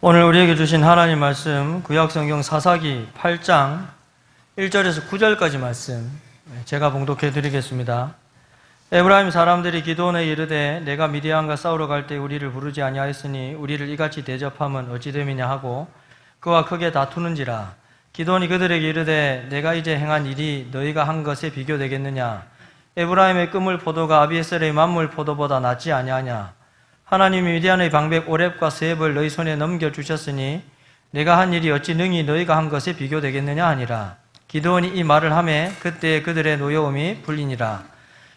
오늘 우리에게 주신 하나님 말씀 구약성경 사사기 8장 1절에서 9절까지 말씀 제가 봉독해 드리겠습니다. 에브라임 사람들이 기드온에 이르되 내가 미디안과 싸우러 갈 때 우리를 부르지 아니하였으니 우리를 이같이 대접함은 어찌 됨이냐 하고 그와 크게 다투는지라. 기드온이 그들에게 이르되 내가 이제 행한 일이 너희가 한 것에 비교되겠느냐. 에브라임의 끄물 포도가 아비에셀의 만물 포도보다 낫지 아니하냐. 하나님이 미디안의 방백 오렙과 스웹을 너희 손에 넘겨주셨으니 내가 한 일이 어찌 능히 너희가 한 것에 비교되겠느냐 하니라. 기드온이 이 말을 하매 그때 그들의 노여움이 풀리니라.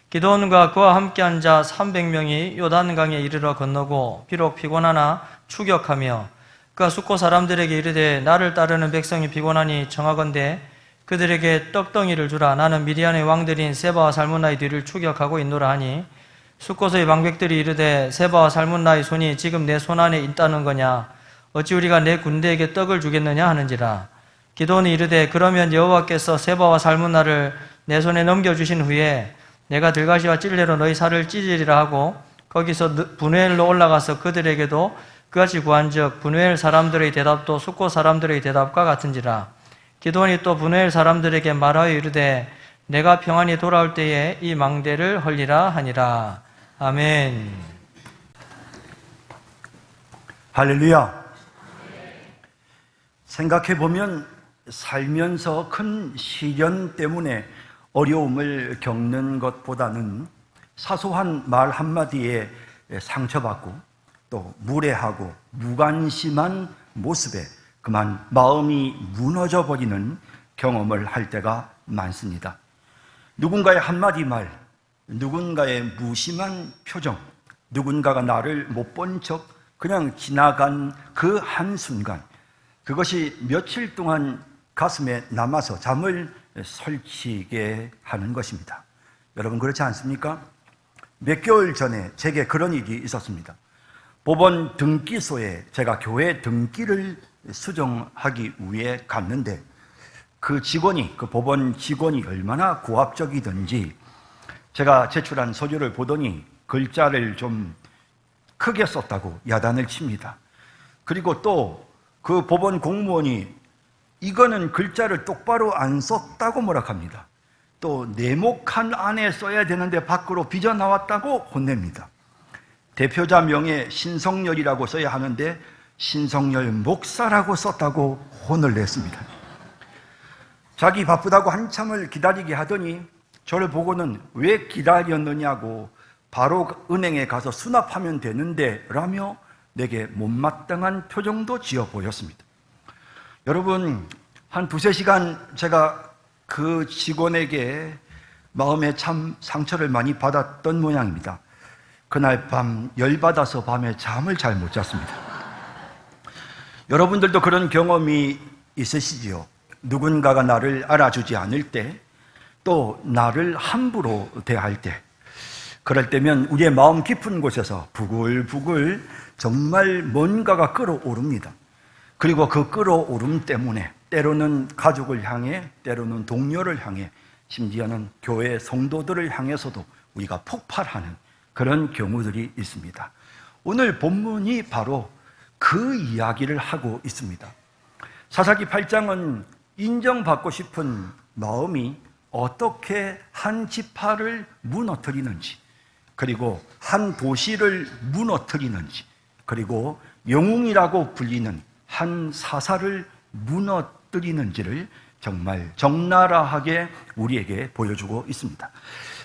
기드온과 그와 함께한 자 300명이 요단강에 이르러 건너고 비록 피곤하나 추격하며 그가 숫고 사람들에게 이르되 나를 따르는 백성이 피곤하니 청하건대 그들에게 떡덩이를 주라. 나는 미디안의 왕들인 세바와 살문나의 뒤를 추격하고 있노라 하니 숫고서의 방백들이 이르되 세바와 살문나의 손이 지금 내 손 안에 있다는 거냐. 어찌 우리가 내 군대에게 떡을 주겠느냐 하는지라. 기드온이 이르되 그러면 여호와께서 세바와 살문나를 내 손에 넘겨주신 후에 내가 들가시와 찔레로 너희 살을 찢으리라 하고 거기서 분회엘로 올라가서 그들에게도 그같이 구한즉 분회엘 사람들의 대답도 숫고 사람들의 대답과 같은지라. 기드온이 또 분회엘 사람들에게 말하여 이르되 내가 평안히 돌아올 때에 이 망대를 헐리라 하니라. 아멘. 할렐루야. 생각해보면 살면서 큰 시련 때문에 어려움을 겪는 것보다는 사소한 말 한마디에 상처받고 또 무례하고 무관심한 모습에 그만 마음이 무너져버리는 경험을 할 때가 많습니다. 누군가의 한마디 말, 누군가의 무심한 표정, 누군가가 나를 못 본 척 그냥 지나간 그 한순간, 그것이 며칠 동안 가슴에 남아서 잠을 설치게 하는 것입니다. 여러분 그렇지 않습니까? 몇 개월 전에 제게 그런 일이 있었습니다. 법원 등기소에 제가 교회 등기를 수정하기 위해 갔는데 그 법원 직원이 얼마나 고압적이든지 제가 제출한 서류를 보더니 글자를 좀 크게 썼다고 야단을 칩니다. 그리고 또 그 법원 공무원이 이거는 글자를 똑바로 안 썼다고 뭐라합니다. 또 네모칸 안에 써야 되는데 밖으로 삐져나왔다고 혼냅니다. 대표자 명에 신성열이라고 써야 하는데 신성열 목사라고 썼다고 혼을 냈습니다. 자기 바쁘다고 한참을 기다리게 하더니 저를 보고는 왜 기다렸느냐고 바로 은행에 가서 수납하면 되는데 라며 내게 못마땅한 표정도 지어 보였습니다. 여러분 한 두세 시간 제가 그 직원에게 마음에 참 상처를 많이 받았던 모양입니다. 그날 밤 열받아서 밤에 잠을 잘 못 잤습니다. 여러분들도 그런 경험이 있으시지요? 누군가가 나를 알아주지 않을 때, 또 나를 함부로 대할 때, 그럴 때면 우리의 마음 깊은 곳에서 부글부글 정말 뭔가가 끓어오릅니다. 그리고 그 끓어오름 때문에 때로는 가족을 향해, 때로는 동료를 향해, 심지어는 교회 성도들을 향해서도 우리가 폭발하는 그런 경우들이 있습니다. 오늘 본문이 바로 그 이야기를 하고 있습니다. 사사기 8장은 인정받고 싶은 마음이 어떻게 한 지파를 무너뜨리는지, 그리고 한 도시를 무너뜨리는지, 그리고 영웅이라고 불리는 한 사사를 무너뜨리는지를 정말 적나라하게 우리에게 보여주고 있습니다.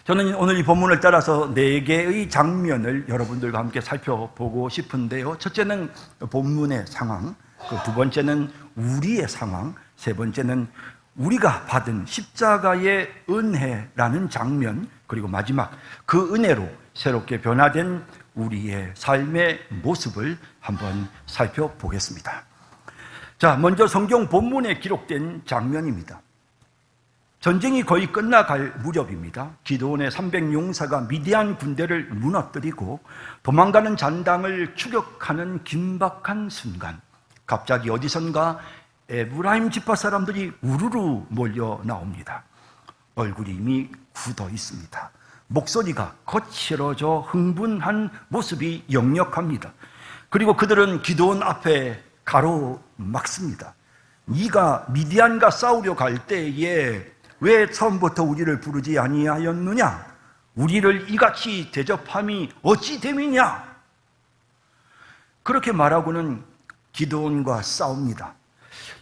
저는 오늘 이 본문을 따라서 4개의 장면을 여러분들과 함께 살펴보고 싶은데요. 첫째는 본문의 상황, 두 번째는 우리의 상황, 세 번째는 우리가 받은 십자가의 은혜라는 장면, 그리고 마지막 그 은혜로 새롭게 변화된 우리의 삶의 모습을 한번 살펴보겠습니다. 자, 먼저 성경 본문에 기록된 장면입니다. 전쟁이 거의 끝나갈 무렵입니다. 기드온의 300용사가 미디안 군대를 무너뜨리고 도망가는 잔당을 추격하는 긴박한 순간, 갑자기 어디선가 에브라임 지파 사람들이 우르르 몰려 나옵니다. 얼굴이 이미 굳어 있습니다. 목소리가 거칠어져 흥분한 모습이 역력합니다. 그리고 그들은 기드온 앞에 가로막습니다. 네가 미디안과 싸우려 갈 때에 왜 처음부터 우리를 부르지 아니하였느냐? 우리를 이같이 대접함이 어찌 됨이냐? 그렇게 말하고는 기드온과 싸웁니다.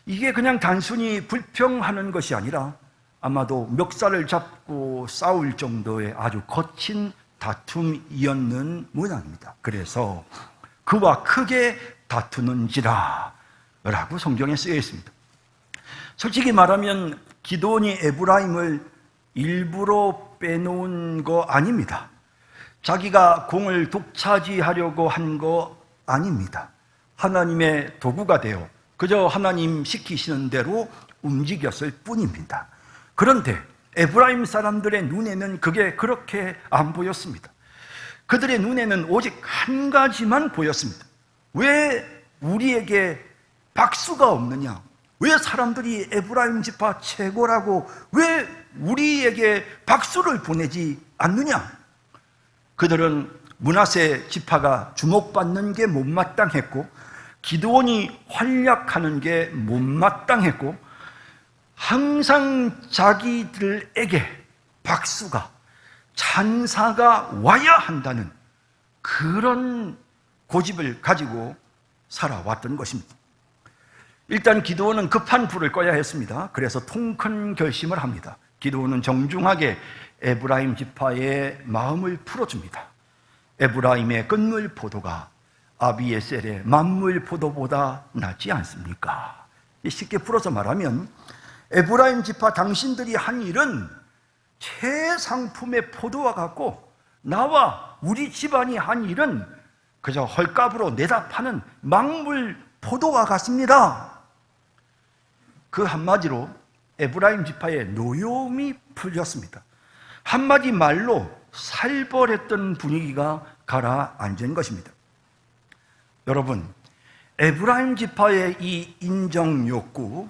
이게 그냥 단순히 불평하는 것이 아니라 아마도 멱살을 잡고 싸울 정도의 아주 거친 다툼이었는 모양입니다. 그래서 그와 크게 다투는지라 라고 성경에 쓰여 있습니다. 솔직히 말하면 기드온이 에브라임을 일부러 빼놓은 거 아닙니다. 자기가 공을 독차지하려고 한 거 아닙니다. 하나님의 도구가 되어 그저 하나님 시키시는 대로 움직였을 뿐입니다. 그런데 에브라임 사람들의 눈에는 그게 그렇게 안 보였습니다. 그들의 눈에는 오직 한 가지만 보였습니다. 왜 우리에게 박수가 없느냐? 왜 사람들이 에브라임 지파 최고라고 왜 우리에게 박수를 보내지 않느냐? 그들은 므낫세 지파가 주목받는 게 못마땅했고 기드온이 활약하는 게 못마땅했고 항상 자기들에게 박수가 찬사가 와야 한다는 그런 고집을 가지고 살아왔던 것입니다. 일단 기드온은 급한 불을 꺼야 했습니다. 그래서 통큰 결심을 합니다. 기드온은 정중하게 에브라임 지파의 마음을 풀어줍니다. 에브라임의 끝물 포도가 아비에셀의 만물 포도보다 낫지 않습니까? 쉽게 풀어서 말하면 에브라임 지파 당신들이 한 일은 최상품의 포도와 같고 나와 우리 집안이 한 일은 그저 헐값으로 내다 파는 망물 포도와 같습니다. 그 한마디로 에브라임 지파의 노여움이 풀렸습니다. 한마디 말로 살벌했던 분위기가 가라앉은 것입니다. 여러분, 에브라임 지파의 이 인정 욕구,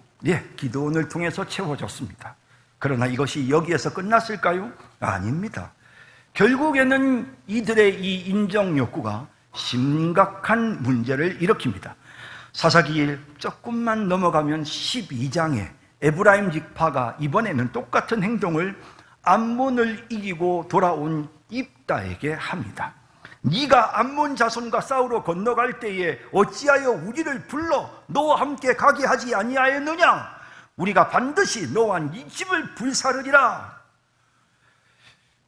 기드온을 통해서 채워졌습니다. 그러나 이것이 여기에서 끝났을까요? 아닙니다. 결국에는 이들의 이 인정 욕구가 심각한 문제를 일으킵니다. 사사기 조금만 넘어가면 12장에 에브라임 지파가 이번에는 똑같은 행동을 암몬을 이기고 돌아온 입다에게 합니다. 네가 암몬 자손과 싸우러 건너갈 때에 어찌하여 우리를 불러 너와 함께 가게 하지 아니하였느냐? 우리가 반드시 너와 네 집을 불사르리라.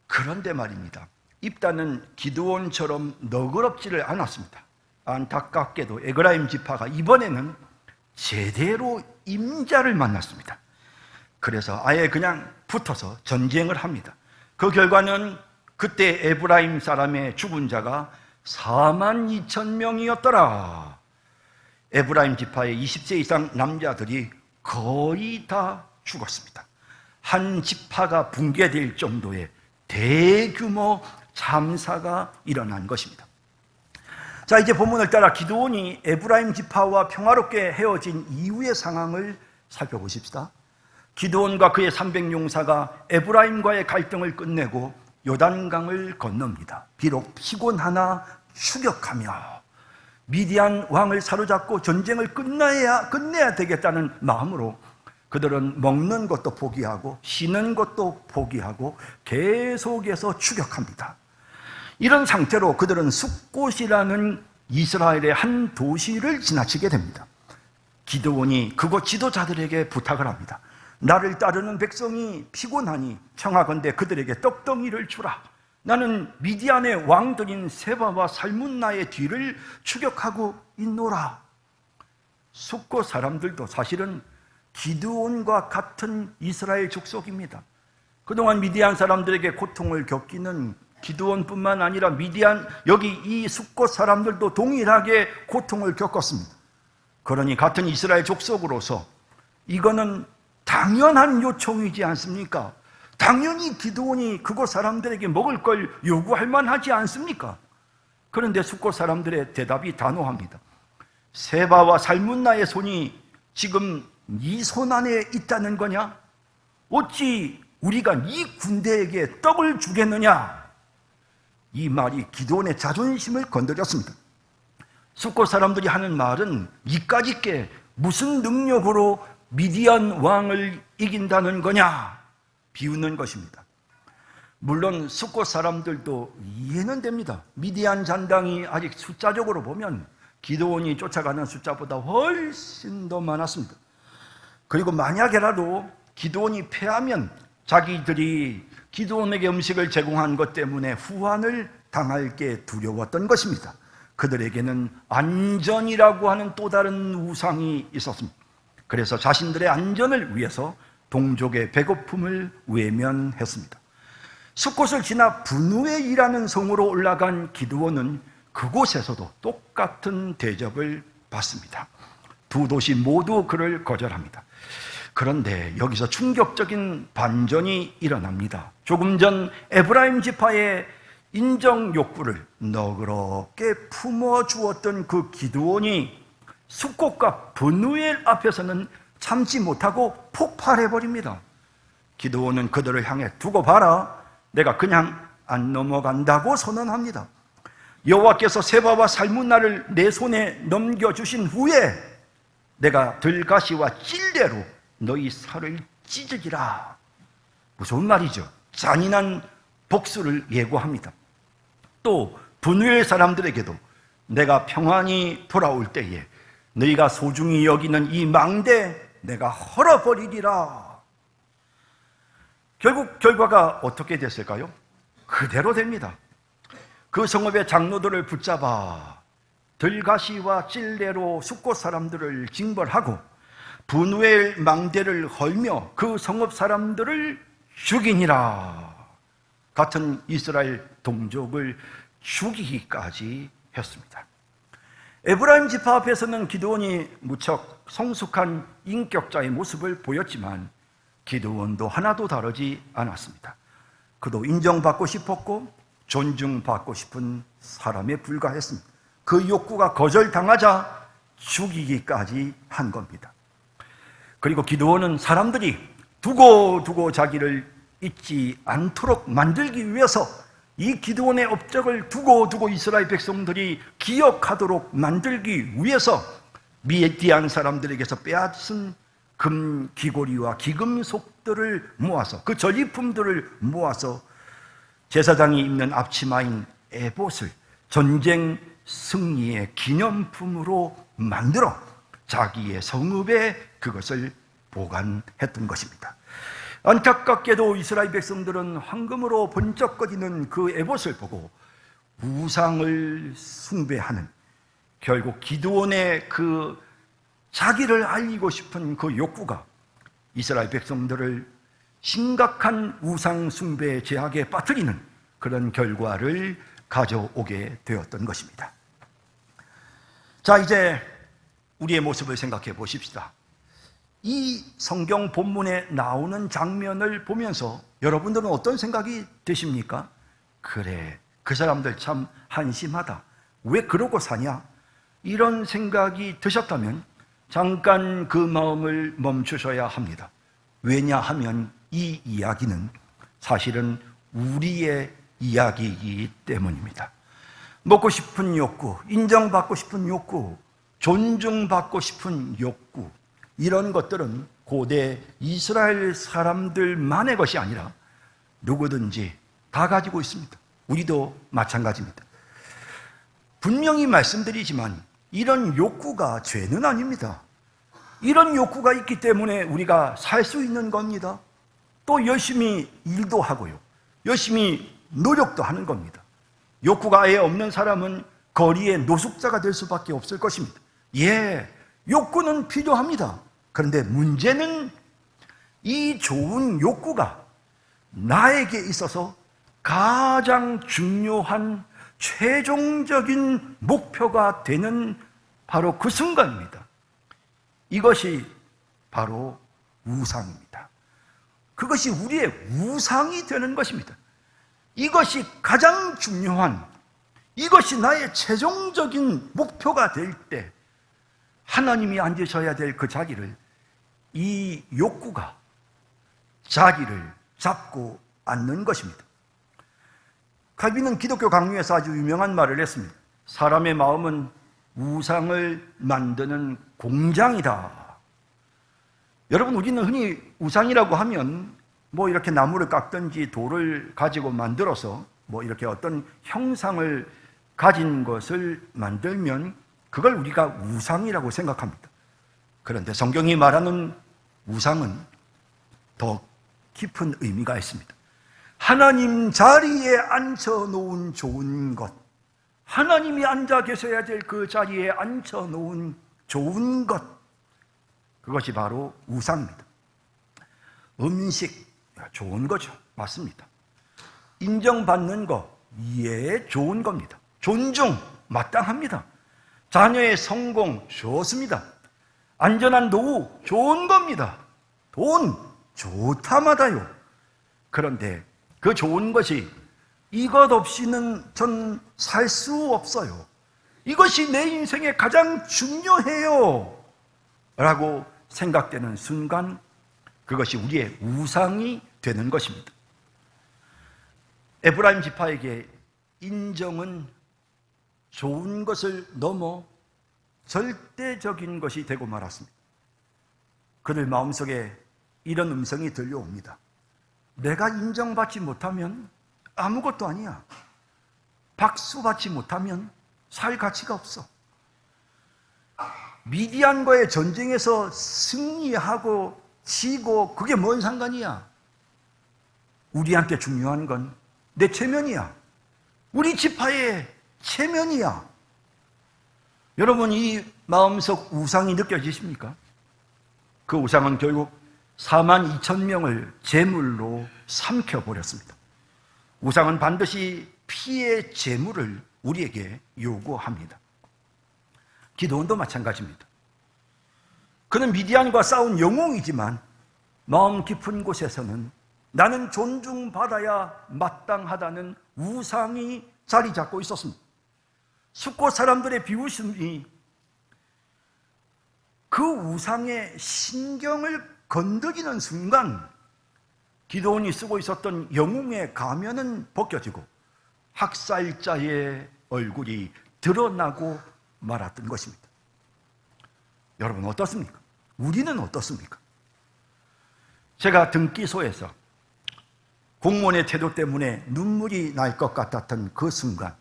그런데 말입니다, 입다는 기드온처럼 너그럽지를 않았습니다. 안타깝게도 에브라임 지파가 이번에는 제대로 임자를 만났습니다. 그래서 아예 그냥 붙어서 전쟁을 합니다. 그 결과는 그때 에브라임 사람의 죽은 자가 42,000명이었더라. 에브라임 지파의 20세 이상 남자들이 거의 다 죽었습니다. 한 지파가 붕괴될 정도의 대규모 참사가 일어난 것입니다. 자, 이제 본문을 따라 기드온이 에브라임 지파와 평화롭게 헤어진 이후의 상황을 살펴보십시다. 기드온과 그의 300용사가 에브라임과의 갈등을 끝내고 요단강을 건넙니다. 비록 피곤하나 추격하며 미디안 왕을 사로잡고 전쟁을 끝내야 되겠다는 마음으로 그들은 먹는 것도 포기하고 쉬는 것도 포기하고 계속해서 추격합니다. 이런 상태로 그들은 숫곳이라는 이스라엘의 한 도시를 지나치게 됩니다. 기드온이 그곳 지도자들에게 부탁을 합니다. 나를 따르는 백성이 피곤하니 청하건대 그들에게 떡덩이를 주라. 나는 미디안의 왕들인 세바와 살문나의 뒤를 추격하고 있노라. 숫곳 사람들도 사실은 기드온과 같은 이스라엘 족속입니다. 그동안 미디안 사람들에게 고통을 겪기는 기드온뿐만 아니라 여기 이 숫곳 사람들도 동일하게 고통을 겪었습니다. 그러니 같은 이스라엘 족속으로서 이거는 당연한 요청이지 않습니까? 당연히 기드온이 그곳 사람들에게 먹을 걸 요구할 만하지 않습니까? 그런데 숫곳 사람들의 대답이 단호합니다. 세바와 살문나의 손이 지금 네 손 안에 있다는 거냐? 어찌 우리가 네 군대에게 떡을 주겠느냐? 이 말이 기드온의 자존심을 건드렸습니다. 숫곳 사람들이 하는 말은 이까짓 게 무슨 능력으로 미디안 왕을 이긴다는 거냐 비웃는 것입니다. 물론 숫곳 사람들도 이해는 됩니다. 미디안 잔당이 아직 숫자적으로 보면 기드온이 쫓아가는 숫자보다 훨씬 더 많았습니다. 그리고 만약에라도 기드온이 패하면 자기들이 기드온에게 음식을 제공한 것 때문에 후환을 당할 게 두려웠던 것입니다. 그들에게는 안전이라고 하는 또 다른 우상이 있었습니다. 그래서 자신들의 안전을 위해서 동족의 배고픔을 외면했습니다. 숫곳을 지나 분우엘이라는 성으로 올라간 기드온은 그곳에서도 똑같은 대접을 받습니다. 두 도시 모두 그를 거절합니다. 그런데 여기서 충격적인 반전이 일어납니다. 조금 전 에브라임 지파의 인정 욕구를 너그럽게 품어주었던 그 기드온이 숫곳과 분우엘 앞에서는 참지 못하고 폭발해버립니다. 기드온은 그들을 향해 두고 봐라, 내가 그냥 안 넘어간다고 선언합니다. 여호와께서 세바와 살문나를 내 손에 넘겨주신 후에 내가 들가시와 찔레로 너희 살을 찢으리라. 무서운 말이죠. 잔인한 복수를 예고합니다. 또 분우엘 사람들에게도 내가 평안히 돌아올 때에 너희가 소중히 여기는 이 망대 내가 헐어버리리라. 결국 결과가 어떻게 됐을까요? 그대로 됩니다. 그 성읍의 장로들을 붙잡아 들가시와 찔레로 숫곳 사람들을 징벌하고 분우엘 망대를 헐며 그 성읍 사람들을 죽이니라. 같은 이스라엘 동족을 죽이기까지 했습니다. 에브라임 지파 앞에서는 기드온이 무척 성숙한 인격자의 모습을 보였지만 기드온도 하나도 다르지 않았습니다. 그도 인정받고 싶었고 존중받고 싶은 사람에 불과했습니다. 그 욕구가 거절당하자 죽이기까지 한 겁니다. 그리고 기드온은 사람들이 두고 자기를 잊지 않도록 만들기 위해서 이 기드온의 업적을 두고 이스라엘 백성들이 기억하도록 만들기 위해서 미디안 사람들에게서 빼앗은 금 귀고리와 기금속들을 모아서 그 전리품들을 모아서 제사장이 입는 앞치마인 에봇을 전쟁 승리의 기념품으로 만들어 자기의 성읍에 그것을 보관했던 것입니다. 안타깝게도 이스라엘 백성들은 황금으로 번쩍거리는 그 에봇을 보고 우상을 숭배하는, 결국 기드온의 그 자기를 알리고 싶은 그 욕구가 이스라엘 백성들을 심각한 우상 숭배의 제약에 빠뜨리는 그런 결과를 가져오게 되었던 것입니다. 자, 이제 우리의 모습을 생각해 보십시다. 이 성경 본문에 나오는 장면을 보면서 여러분들은 어떤 생각이 드십니까? 그래, 그 사람들 참 한심하다. 왜 그러고 사냐? 이런 생각이 드셨다면 잠깐 그 마음을 멈추셔야 합니다. 왜냐하면 이 이야기는 사실은 우리의 이야기이기 때문입니다. 먹고 싶은 욕구, 인정받고 싶은 욕구, 존중받고 싶은 욕구, 이런 것들은 고대 이스라엘 사람들만의 것이 아니라 누구든지 다 가지고 있습니다. 우리도 마찬가지입니다. 분명히 말씀드리지만 이런 욕구가 죄는 아닙니다. 이런 욕구가 있기 때문에 우리가 살 수 있는 겁니다. 또 열심히 일도 하고요. 열심히 노력도 하는 겁니다. 욕구가 아예 없는 사람은 거리의 노숙자가 될 수밖에 없을 것입니다. 예, 욕구는 필요합니다. 그런데 문제는 이 좋은 욕구가 나에게 있어서 가장 중요한 최종적인 목표가 되는 바로 그 순간입니다. 이것이 바로 우상입니다. 그것이 우리의 우상이 되는 것입니다. 이것이 가장 중요한, 이것이 나의 최종적인 목표가 될 때 하나님이 앉으셔야 될 그 자리를 이 욕구가 자리를 잡고 앉는 것입니다. 칼빈은 기독교 강요에서 아주 유명한 말을 했습니다. 사람의 마음은 우상을 만드는 공장이다. 여러분, 우리는 흔히 우상이라고 하면 뭐 이렇게 나무를 깎든지 돌을 가지고 만들어서 뭐 이렇게 어떤 형상을 가진 것을 만들면 그걸 우리가 우상이라고 생각합니다. 그런데 성경이 말하는 우상은 더 깊은 의미가 있습니다. 하나님 자리에 앉혀놓은 좋은 것, 하나님이 앉아 계셔야 될 그 자리에 앉혀놓은 좋은 것, 그것이 바로 우상입니다. 음식, 좋은 거죠. 맞습니다. 인정받는 거, 예, 좋은 겁니다. 존중, 마땅합니다. 자녀의 성공, 좋습니다. 안전한 노후, 좋은 겁니다. 돈, 좋다마다요. 그런데 그 좋은 것이 이것 없이는 전 살 수 없어요. 이것이 내 인생에 가장 중요해요. 라고 생각되는 순간 그것이 우리의 우상이 되는 것입니다. 에브라임 지파에게 인정은 좋은 것을 넘어 절대적인 것이 되고 말았습니다. 그들 마음속에 이런 음성이 들려옵니다. 내가 인정받지 못하면 아무것도 아니야. 박수 받지 못하면 살 가치가 없어. 미디안과의 전쟁에서 승리하고 지고 그게 뭔 상관이야? 우리한테 중요한 건 내 체면이야. 우리 지파의 체면이야. 여러분, 이 마음속 우상이 느껴지십니까? 그 우상은 결국 42,000명을 제물로 삼켜버렸습니다. 우상은 반드시 피의 제물을 우리에게 요구합니다. 기도원도 마찬가지입니다. 그는 미디안과 싸운 영웅이지만 마음 깊은 곳에서는 나는 존중받아야 마땅하다는 우상이 자리 잡고 있었습니다. 숫곳 사람들의 비웃음이 그 우상의 신경을 건드리는 순간 기도원이 쓰고 있었던 영웅의 가면은 벗겨지고 학살자의 얼굴이 드러나고 말았던 것입니다. 여러분, 어떻습니까? 우리는 어떻습니까? 제가 등기소에서 공무원의 태도 때문에 눈물이 날 것 같았던 그 순간,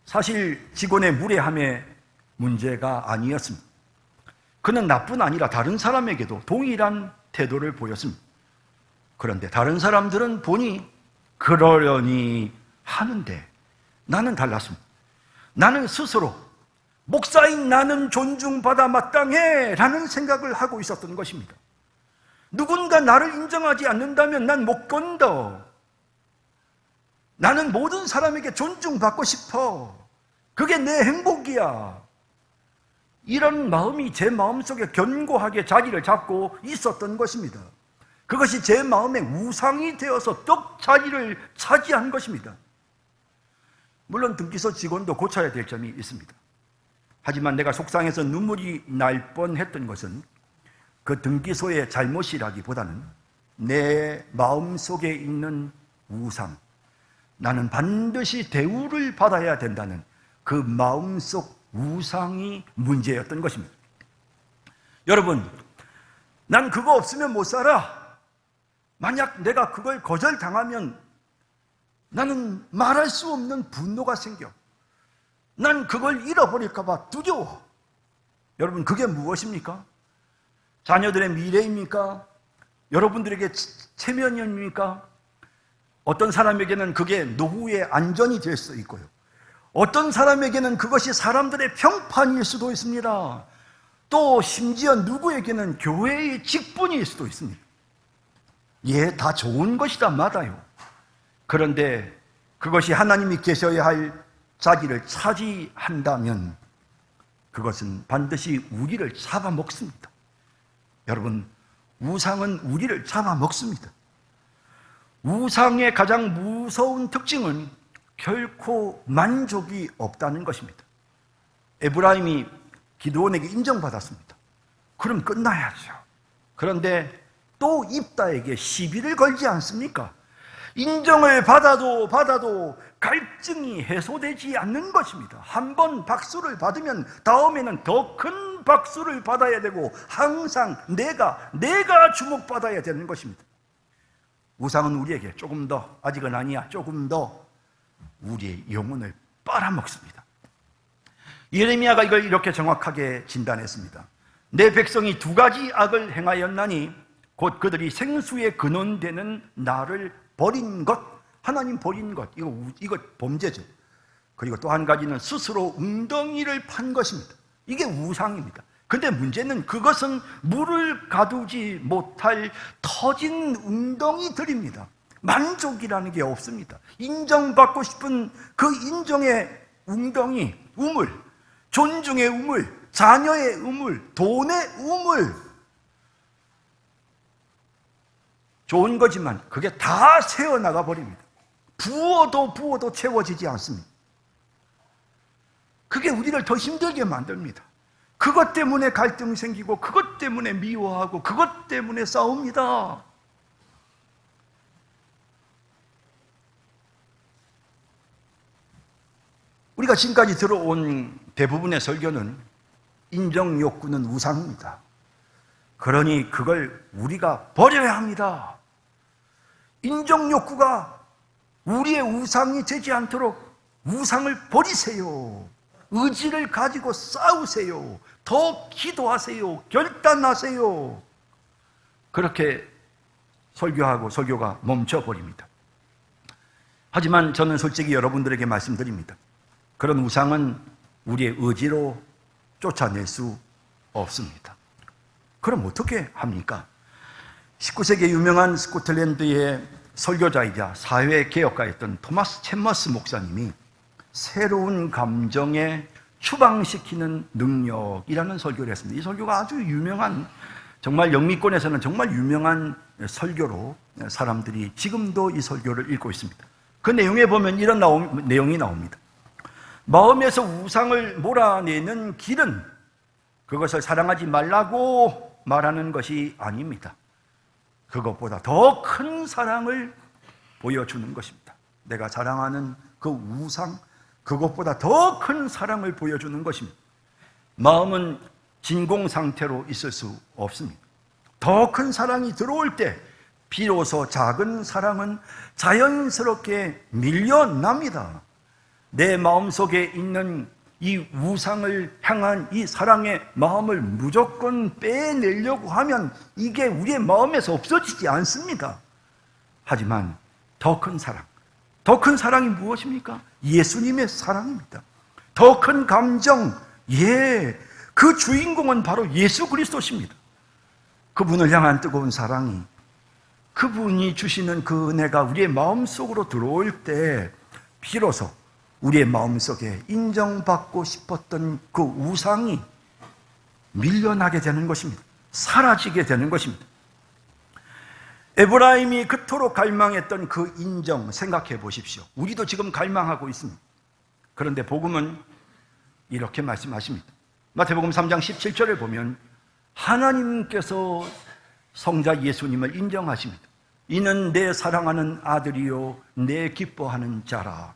사실 직원의 무례함의 문제가 아니었습니다. 그는 나뿐 아니라 다른 사람에게도 동일한 태도를 보였습니다. 그런데 다른 사람들은 보니 그러려니 하는데 나는 달랐습니다. 나는 스스로 목사인 나는 존중받아 마땅해 라는 생각을 하고 있었던 것입니다. 누군가 나를 인정하지 않는다면 난 못 건더. 나는 모든 사람에게 존중받고 싶어. 그게 내 행복이야. 이런 마음이 제 마음속에 견고하게 자리를 잡고 있었던 것입니다. 그것이 제 마음의 우상이 되어서 떡 자리를 차지한 것입니다. 물론 등기소 직원도 고쳐야 될 점이 있습니다. 하지만 내가 속상해서 눈물이 날 뻔했던 것은 그 등기소의 잘못이라기보다는 내 마음속에 있는 우상, 나는 반드시 대우를 받아야 된다는 그 마음속 우상이 문제였던 것입니다. 여러분, 난 그거 없으면 못 살아. 만약 내가 그걸 거절당하면 나는 말할 수 없는 분노가 생겨. 난 그걸 잃어버릴까 봐 두려워. 여러분, 그게 무엇입니까? 자녀들의 미래입니까? 여러분들에게 체면입니까? 어떤 사람에게는 그게 노후의 안전이 될 수 있고요. 어떤 사람에게는 그것이 사람들의 평판일 수도 있습니다. 또 심지어 누구에게는 교회의 직분일 수도 있습니다. 예, 다 좋은 것이다, 맞아요. 그런데 그것이 하나님이 계셔야 할 자기를 차지한다면 그것은 반드시 우리를 잡아먹습니다. 여러분, 우상은 우리를 잡아먹습니다. 우상의 가장 무서운 특징은 결코 만족이 없다는 것입니다. 에브라임이 기드온에게 인정받았습니다. 그럼 끝나야죠. 그런데 또 입다에게 시비를 걸지 않습니까? 인정을 받아도 갈증이 해소되지 않는 것입니다. 한 번 박수를 받으면 다음에는 더 큰 박수를 받아야 되고 항상 내가 주목받아야 되는 것입니다. 우상은 우리에게 조금 더, 아직은 아니야, 조금 더 우리의 영혼을 빨아먹습니다. 예레미야가 이걸 이렇게 정확하게 진단했습니다. 내 백성이 두 가지 악을 행하였나니 곧 그들이 생수의 근원되는 나를 버린 것, 하나님 버린 것, 이거 범죄죠. 그리고 또 한 가지는 스스로 웅덩이를 판 것입니다. 이게 우상입니다. 근데 문제는 그것은 물을 가두지 못할 터진 웅덩이들입니다. 만족이라는 게 없습니다. 인정받고 싶은 그 인정의 웅덩이, 우물, 존중의 우물, 자녀의 우물, 돈의 우물, 좋은 거지만 그게 다 새어나가 버립니다. 부어도 채워지지 않습니다. 그게 우리를 더 힘들게 만듭니다. 그것 때문에 갈등이 생기고 그것 때문에 미워하고 그것 때문에 싸웁니다. 우리가 지금까지 들어온 대부분의 설교는 인정 욕구는 우상입니다. 그러니 그걸 우리가 버려야 합니다. 인정 욕구가 우리의 우상이 되지 않도록 우상을 버리세요. 의지를 가지고 싸우세요. 더 기도하세요. 결단하세요. 그렇게 설교하고 설교가 멈춰버립니다. 하지만 저는 솔직히 여러분들에게 말씀드립니다. 그런 우상은 우리의 의지로 쫓아낼 수 없습니다. 그럼 어떻게 합니까? 19세기 유명한 스코틀랜드의 설교자이자 사회개혁가였던 토마스 챔버스 목사님이 새로운 감정에 추방시키는 능력이라는 설교를 했습니다. 이 설교가 아주 유명한, 정말 영미권에서는 정말 유명한 설교로 사람들이 지금도 이 설교를 읽고 있습니다. 그 내용에 보면 이런 내용이 나옵니다. 마음에서 우상을 몰아내는 길은 그것을 사랑하지 말라고 말하는 것이 아닙니다. 그것보다 더 큰 사랑을 보여주는 것입니다. 내가 사랑하는 그 우상, 그것보다 더 큰 사랑을 보여주는 것입니다. 마음은 진공 상태로 있을 수 없습니다. 더 큰 사랑이 들어올 때 비로소 작은 사랑은 자연스럽게 밀려납니다. 내 마음속에 있는 이 우상을 향한 이 사랑의 마음을 무조건 빼내려고 하면 이게 우리의 마음에서 없어지지 않습니다. 하지만 더 큰 사랑, 더 큰 사랑이 무엇입니까? 예수님의 사랑입니다. 더 큰 감정, 그 주인공은 바로 예수 그리스도십니다. 그분을 향한 뜨거운 사랑이, 그분이 주시는 그 은혜가 우리의 마음속으로 들어올 때 비로소 우리의 마음속에 인정받고 싶었던 그 우상이 밀려나게 되는 것입니다. 사라지게 되는 것입니다. 에브라임이 그토록 갈망했던 그 인정 생각해 보십시오. 우리도 지금 갈망하고 있습니다. 그런데 복음은 이렇게 말씀하십니다. 마태복음 3장 17절을 보면 하나님께서 성자 예수님을 인정하십니다. 이는 내 사랑하는 아들이요 내 기뻐하는 자라.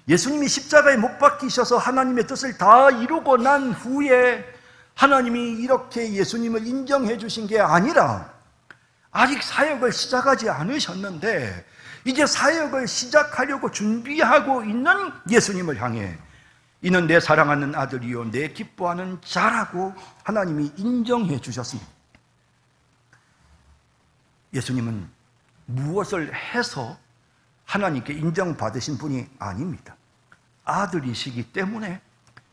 예수님이 십자가에 못 박히셔서 하나님의 뜻을 다 이루고 난 후에 하나님이 이렇게 예수님을 인정해 주신 게 아니라 아직 사역을 시작하지 않으셨는데 이제 사역을 시작하려고 준비하고 있는 예수님을 향해 이는 내 사랑하는 아들이요 내 기뻐하는 자라고 하나님이 인정해 주셨습니다. 예수님은 무엇을 해서 하나님께 인정받으신 분이 아닙니다. 아들이시기 때문에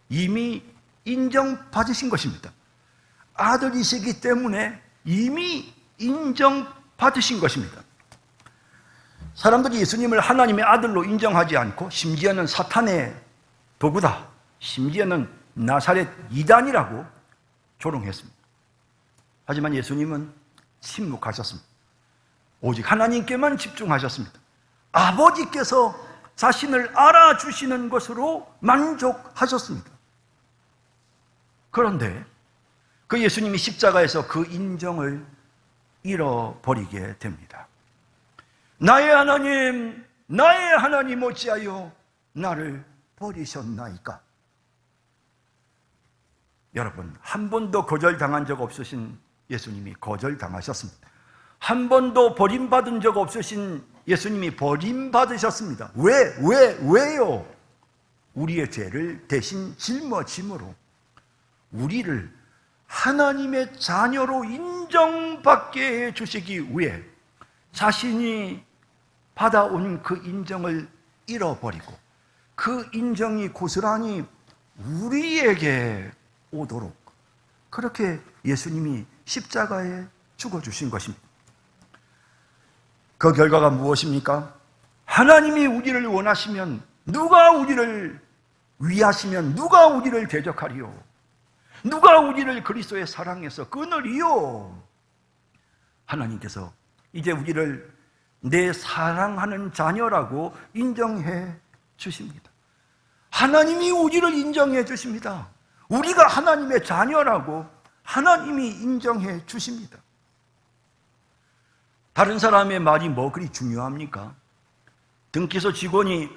이미 인정받으신 것입니다. 아들이시기 때문에 이미 인정받으신 것입니다. 사람들이 예수님을 하나님의 아들로 인정하지 않고 심지어는 사탄의 도구다, 심지어는 나사렛 이단이라고 조롱했습니다. 하지만 예수님은 침묵하셨습니다. 오직 하나님께만 집중하셨습니다. 아버지께서 자신을 알아주시는 것으로 만족하셨습니다. 그런데 그 예수님이 십자가에서 그 인정을 잃어버리게 됩니다. 나의 하나님 어찌하여 나를 버리셨나이까? 여러분, 한 번도 거절당한 적 없으신 예수님이 거절당하셨습니다. 한 번도 버림받은 적 없으신 예수님이 버림받으셨습니다. 왜요? 우리의 죄를 대신 짊어짐으로 우리를 하나님의 자녀로 인정받게 해주시기 위해 자신이 받아온 그 인정을 잃어버리고 그 인정이 고스란히 우리에게 오도록 그렇게 예수님이 십자가에 죽어주신 것입니다. 그 결과가 무엇입니까? 하나님이 우리를 원하시면 누가 우리를 위하시면 누가 우리를 대적하리요? 누가 우리를 그리스도의 사랑에서 끊으리요? 하나님께서 이제 우리를 내 사랑하는 자녀라고 인정해 주십니다. 하나님이 우리를 인정해 주십니다. 우리가 하나님의 자녀라고 하나님이 인정해 주십니다. 다른 사람의 말이 뭐 그리 중요합니까? 등기소 직원이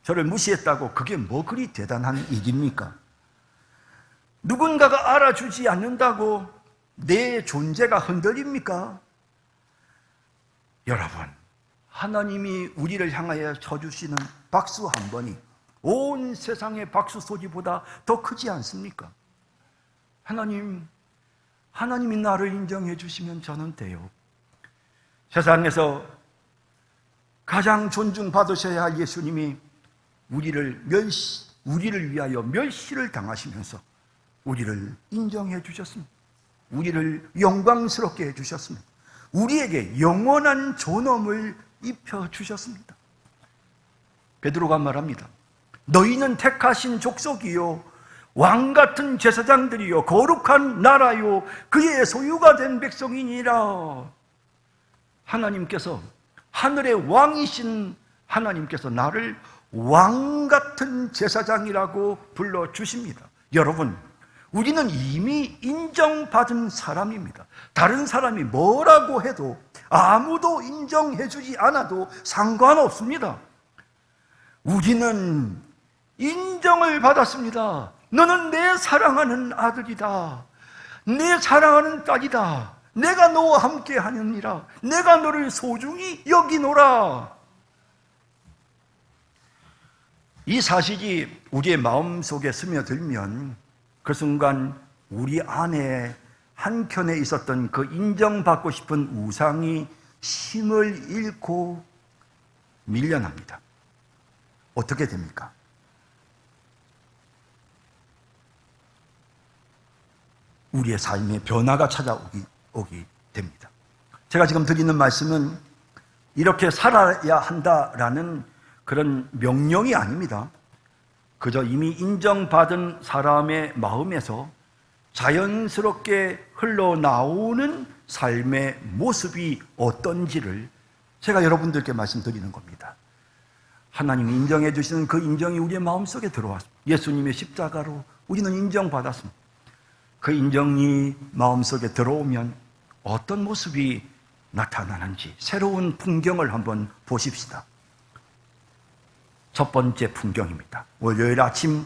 저를 무시했다고 그게 뭐 그리 대단한 일입니까? 누군가가 알아주지 않는다고 내 존재가 흔들립니까? 여러분, 하나님이 우리를 향하여 쳐주시는 박수 한 번이 온 세상의 박수 소리보다 더 크지 않습니까? 하나님이 나를 인정해 주시면 저는 돼요. 세상에서 가장 존중받으셔야 할 예수님이 우리를 위하여 멸시를 당하시면서 우리를 인정해 주셨습니다. 우리를 영광스럽게 해 주셨습니다. 우리에게 영원한 존엄을 입혀 주셨습니다. 베드로가 말합니다. 너희는 택하신 족속이요 왕같은 제사장들이요 거룩한 나라요 그의 소유가 된 백성이니라. 하나님께서, 하늘의 왕이신 하나님께서 나를 왕같은 제사장이라고 불러주십니다. 여러분, 우리는 이미 인정받은 사람입니다. 다른 사람이 뭐라고 해도 아무도 인정해주지 않아도 상관없습니다. 우리는 인정을 받았습니다. 너는 내 사랑하는 아들이다. 내 사랑하는 딸이다. 내가 너와 함께 하느니라. 내가 너를 소중히 여기노라. 이 사실이 우리의 마음속에 스며들면 그 순간 우리 안에 한켠에 있었던 그 인정받고 싶은 우상이 힘을 잃고 밀려납니다. 어떻게 됩니까? 우리의 삶에 변화가 찾아오기 됩니다. 제가 지금 드리는 말씀은 이렇게 살아야 한다라는 그런 명령이 아닙니다. 그저 이미 인정받은 사람의 마음에서 자연스럽게 흘러나오는 삶의 모습이 어떤지를 제가 여러분들께 말씀드리는 겁니다. 하나님이 인정해 주시는 그 인정이 우리의 마음속에 들어왔습니다. 예수님의 십자가로 우리는 인정받았습니다. 그 인정이 마음속에 들어오면 어떤 모습이 나타나는지 새로운 풍경을 한번 보십시다. 첫 번째 풍경입니다. 월요일 아침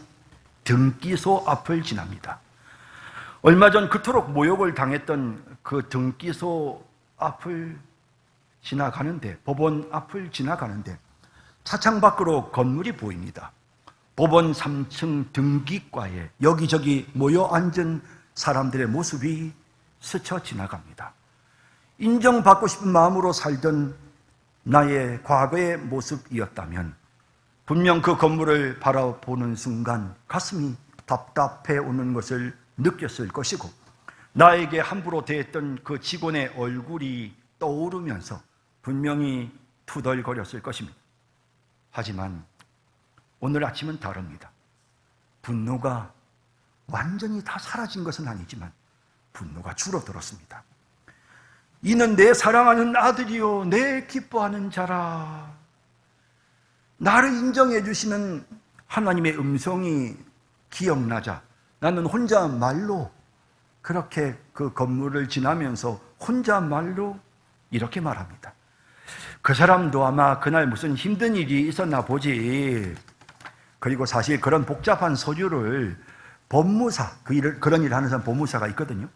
등기소 앞을 지납니다. 얼마 전 그토록 모욕을 당했던 그 등기소 앞을 지나가는데, 법원 앞을 지나가는데 차창 밖으로 건물이 보입니다. 법원 3층 등기과에 여기저기 모여 앉은 사람들의 모습이 스쳐 지나갑니다. 인정받고 싶은 마음으로 살던 나의 과거의 모습이었다면 분명 그 건물을 바라보는 순간 가슴이 답답해 오는 것을 느꼈을 것이고, 나에게 함부로 대했던 그 직원의 얼굴이 떠오르면서 분명히 투덜거렸을 것입니다. 하지만 오늘 아침은 다릅니다. 분노가 완전히 다 사라진 것은 아니지만 분노가 줄어들었습니다. 이는 내 사랑하는 아들이요 내 기뻐하는 자라. 나를 인정해 주시는 하나님의 음성이 기억나자 나는 혼자 말로 그렇게 그 건물을 지나면서 혼자 말로 이렇게 말합니다. 그 사람도 아마 그날 무슨 힘든 일이 있었나 보지. 그리고 사실 그런 복잡한 서류를 법무사, 그런 일을 하는 사람 법무사가 있거든요.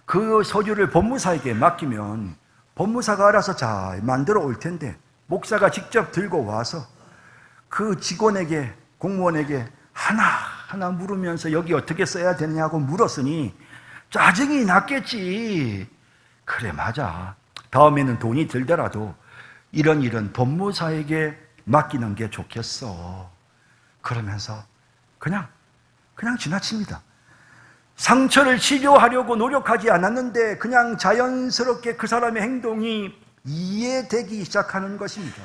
그 서류를 법무사에게 맡기면 법무사가 알아서 잘 만들어 올 텐데, 목사가 직접 들고 와서 그 직원에게, 공무원에게 하나하나 물으면서 여기 어떻게 써야 되냐고 물었으니 짜증이 났겠지. 그래, 맞아. 다음에는 돈이 들더라도 이런 일은 법무사에게 맡기는 게 좋겠어. 그러면서 그냥 지나칩니다. 상처를 치료하려고 노력하지 않았는데 그냥 자연스럽게 그 사람의 행동이 이해되기 시작하는 것입니다.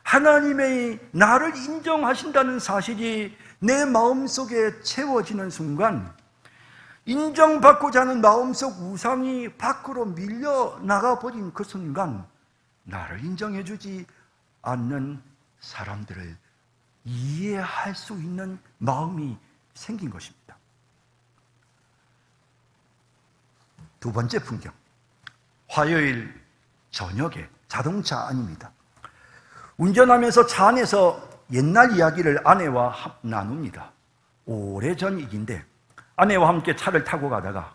하나님의 나를 인정하신다는 사실이 내 마음속에 채워지는 순간, 인정받고자 하는 마음속 우상이 밖으로 밀려나가 버린 그 순간, 나를 인정해주지 않는 사람들을 이해할 수 있는 마음이 생긴 것입니다. 두 번째 풍경, 화요일 저녁에 자동차 안입니다. 운전하면서 차 안에서 옛날 이야기를 아내와 나눕니다. 오래전 일인데 아내와 함께 차를 타고 가다가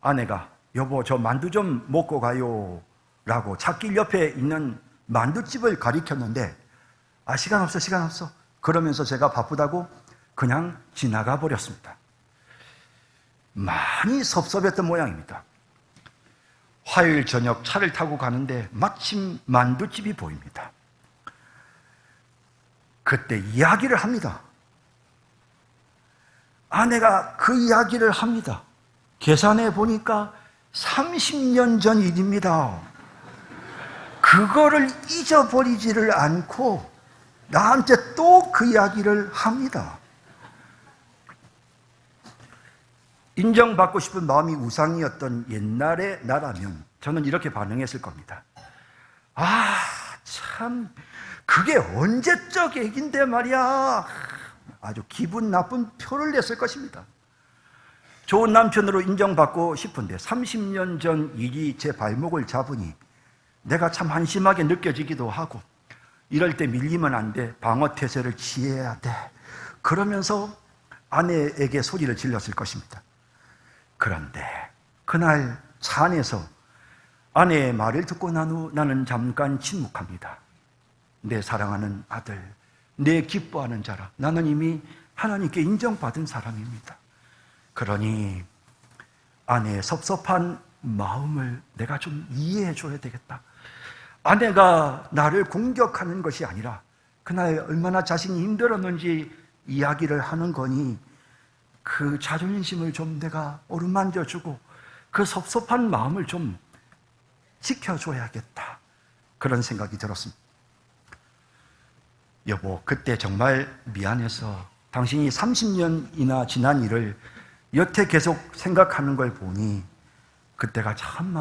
아내가 여보 저 만두 좀 먹고 가요 라고 찻길 옆에 있는 만두집을 가리켰는데 시간 없어 그러면서 제가 바쁘다고 그냥 지나가 버렸습니다. 많이 섭섭했던 모양입니다. 화요일 저녁 차를 타고 가는데 마침 만두집이 보입니다. 그때 이야기를 합니다. 아내가 그 이야기를 합니다. 계산해 보니까 30년 전 일입니다. 그거를 잊어버리지를 않고 나한테 또 그 이야기를 합니다. 인정받고 싶은 마음이 우상이었던 옛날의 나라면 저는 이렇게 반응했을 겁니다. 참 그게 언제적 얘긴데 말이야. 아주 기분 나쁜 표를 냈을 것입니다. 좋은 남편으로 인정받고 싶은데 30년 전 일이 제 발목을 잡으니 내가 참 한심하게 느껴지기도 하고, 이럴 때 밀리면 안 돼. 방어 태세를 취해야 돼. 그러면서 아내에게 소리를 질렀을 것입니다. 그런데 그날 차 안에서 아내의 말을 듣고 난 후 나는 잠깐 침묵합니다. 내 사랑하는 아들, 내 기뻐하는 자라. 나는 이미 하나님께 인정받은 사람입니다. 그러니 아내의 섭섭한 마음을 내가 좀 이해해 줘야 되겠다. 아내가 나를 공격하는 것이 아니라 그날 얼마나 자신이 힘들었는지 이야기를 하는 거니 그 자존심을 좀 내가 어루만져 주고 그 섭섭한 마음을 좀 지켜줘야겠다. 그런 생각이 들었습니다. 여보, 그때 정말 미안해서 당신이 30년이나 지난 일을 여태 계속 생각하는 걸 보니 그때가 참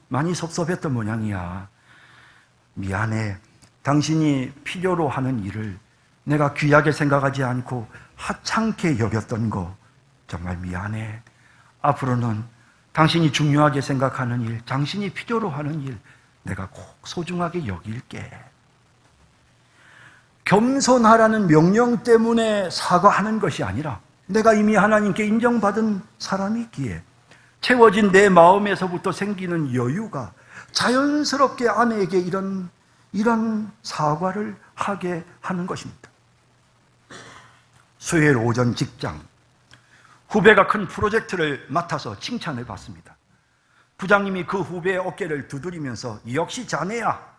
많이 섭섭했던 모양이야. 미안해. 당신이 필요로 하는 일을 내가 귀하게 생각하지 않고 하찮게 여겼던 거 정말 미안해. 앞으로는 당신이 중요하게 생각하는 일, 당신이 필요로 하는 일 내가 꼭 소중하게 여길게. 겸손하라는 명령 때문에 사과하는 것이 아니라 내가 이미 하나님께 인정받은 사람이기에 채워진 내 마음에서부터 생기는 여유가 자연스럽게 아내에게 이런 사과를 하게 하는 것입니다. 수요일 오전 직장, 후배가 큰 프로젝트를 맡아서 칭찬을 받습니다. 부장님이 그 후배의 어깨를 두드리면서 역시 자네야.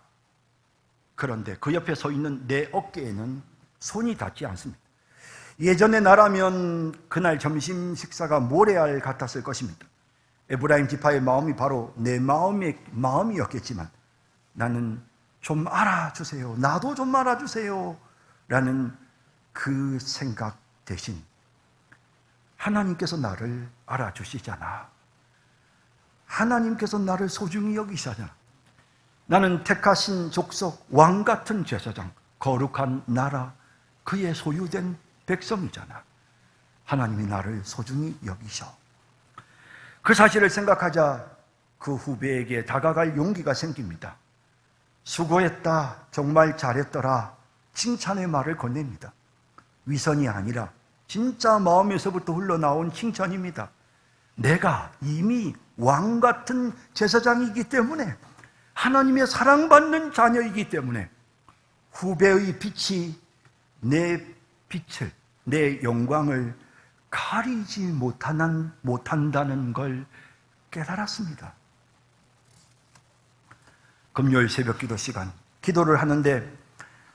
그런데 그 옆에 서 있는 내 어깨에는 손이 닿지 않습니다. 예전의 나라면 그날 점심 식사가 모래알 같았을 것입니다. 에브라임 지파의 마음이 바로 내 마음이었겠지만 나는 좀 알아주세요. 나도 좀 알아주세요. 라는 그 생각 대신 하나님께서 나를 알아주시잖아. 하나님께서 나를 소중히 여기시잖아. 나는 택하신 족속, 왕 같은 제사장, 거룩한 나라, 그의 소유된 백성이잖아. 하나님이 나를 소중히 여기셔. 그 사실을 생각하자 그 후배에게 다가갈 용기가 생깁니다. 수고했다, 정말 잘했더라, 칭찬의 말을 건넵니다. 위선이 아니라 진짜 마음에서부터 흘러나온 칭찬입니다. 내가 이미 왕 같은 제사장이기 때문에, 하나님의 사랑받는 자녀이기 때문에 후배의 빛이 내 빛을, 내 영광을 가리지 못한다는 걸 깨달았습니다. 금요일 새벽 기도 시간, 기도를 하는데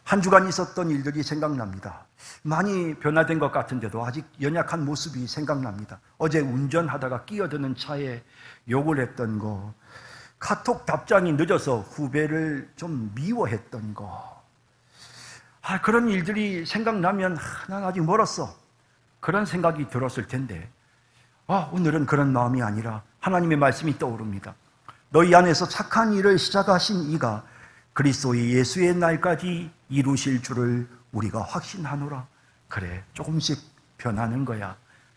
한 주간 있었던 일들이 생각납니다. 많이 변화된 것 같은데도 아직 연약한 모습이 생각납니다. 어제 운전하다가 끼어드는 차에 욕을 했던 거, 카톡 답장이 늦어서 후배를 좀 미워했던 거, 그런 일들이 생각나면 난 아직 멀었어, 그런 생각이 들었을 텐데, 오늘은 그런 마음이 아니라 하나님의 말씀이 떠오릅니다. 너희 안에서 착한 일을 시작하신 이가 그리스도의 예수의 날까지 이루실 줄을 우리가 확신하노라. 그래, 조금씩 변하는 거야.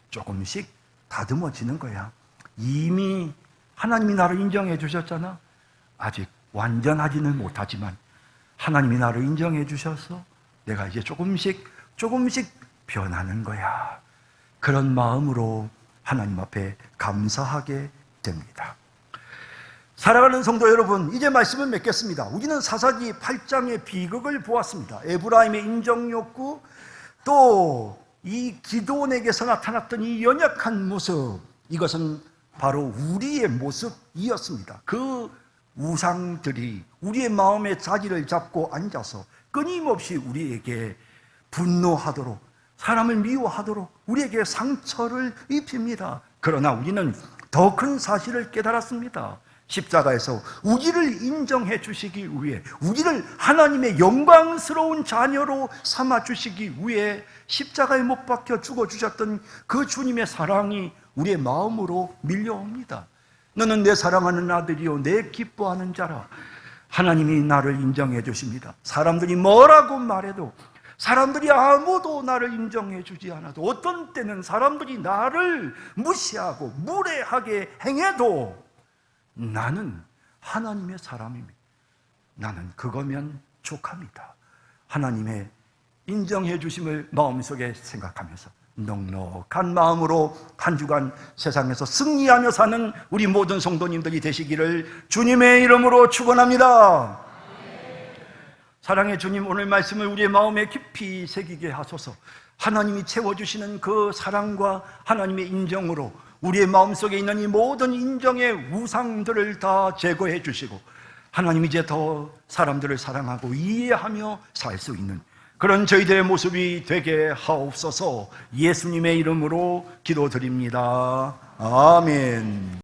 조금씩 다듬어지는 거야. 이미 하나님이 나를 인정해 주셨잖아. 아직 완전하지는 못하지만 하나님이 나를 인정해 주셔서 내가 이제 조금씩 변하는 거야. 그런 마음으로 하나님 앞에 감사하게 됩니다. 사랑하는 성도 여러분, 이제 말씀을 맺겠습니다. 우리는 사사기 8장의 비극을 보았습니다. 에브라임의 인정욕구, 또 이 기드온에게서 나타났던 이 연약한 모습, 이것은 바로 우리의 모습이었습니다. 그 우상들이 우리의 마음의 자리를 잡고 앉아서 끊임없이 우리에게 분노하도록, 사람을 미워하도록 우리에게 상처를 입힙니다. 그러나 우리는 더 큰 사실을 깨달았습니다. 십자가에서 우리를 인정해 주시기 위해, 우리를 하나님의 영광스러운 자녀로 삼아 주시기 위해 십자가에 못 박혀 죽어주셨던 그 주님의 사랑이 우리의 마음으로 밀려옵니다. 너는 내 사랑하는 아들이요 내 기뻐하는 자라. 하나님이 나를 인정해 주십니다. 사람들이 뭐라고 말해도, 사람들이 아무도 나를 인정해 주지 않아도, 어떤 때는 사람들이 나를 무시하고 무례하게 행해도 나는 하나님의 사람입니다. 나는 그거면 족합니다. 하나님의 인정해 주심을 마음속에 생각하면서 넉넉한 마음으로 한 주간 세상에서 승리하며 사는 우리 모든 성도님들이 되시기를 주님의 이름으로 축원합니다. 사랑의 주님, 오늘 말씀을 우리의 마음에 깊이 새기게 하소서. 하나님이 채워주시는 그 사랑과 하나님의 인정으로 우리의 마음속에 있는 이 모든 인정의 우상들을 다 제거해 주시고, 하나님 이제 더 사람들을 사랑하고 이해하며 살 수 있는 그런 저희들의 모습이 되게 하옵소서. 예수님의 이름으로 기도드립니다. 아멘.